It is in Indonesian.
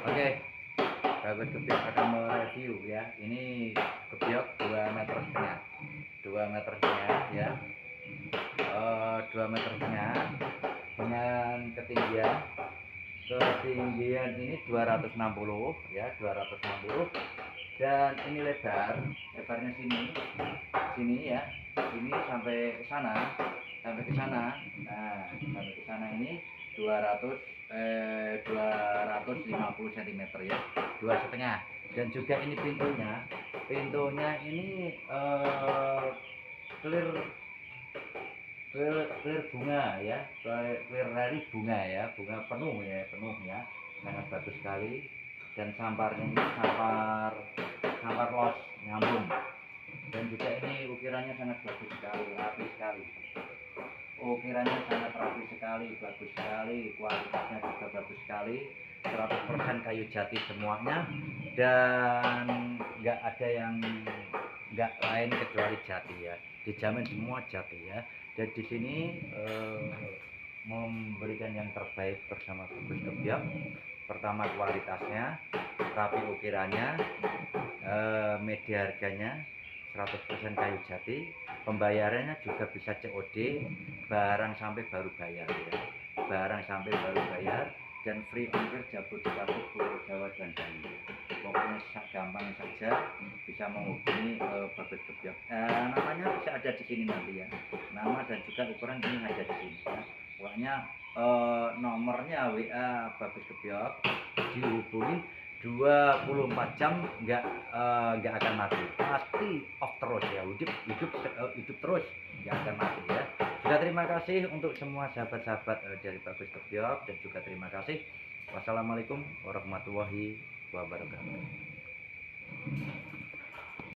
Oke, Bagus Gebyok akan mereview ya. Ini gebyok 2,5 meter, 2,5 meter ya. 2,5 meter dengan ketinggian ini 260 ya, 260. Dan ini lebarnya sini ya, sini sampai ke sana, sampai ke sana. Nah, sampai ke sana ini 250 cm ya, 2,5. Dan juga ini pintunya ini clear clear bunga ya, clear dari bunga ya, bunga penuh ya, sangat bagus sekali. Dan samparnya ini sampar los nyambung. Dan juga ini ukirannya sangat bagus sekali, rapi sekali. Ukirannya sangat rapi sekali, bagus sekali, kualitasnya juga bagus sekali, 100% kayu jati semuanya. Dan nggak ada yang nggak lain kecuali jati ya, dijamin semua jati ya. Dan di sini memberikan yang terbaik bersama Bagus Gebyok. Pertama kualitasnya, rapi ukirannya, media harganya 100% kayu jati, pembayarannya juga bisa COD, barang sampai baru bayar ya, barang sampai baru bayar. Dan free ongkir Jabodetabek, Pulau Jawa dan Bali. Pokoknya gampang saja bisa menghubungi Bagus Gebyok. Namanya bisa ada di sini nanti ya, nama dan juga ukuran ini ada di sini ya. Pokoknya nomornya WA Bagus Gebyok, dihubungin 24 jam, nggak akan mati, pasti off terus ya, hidup terus, nggak akan mati ya. Juga terima kasih untuk semua sahabat-sahabat dari Bagus Gebyok, dan juga terima kasih. Wassalamualaikum warahmatullahi wabarakatuh.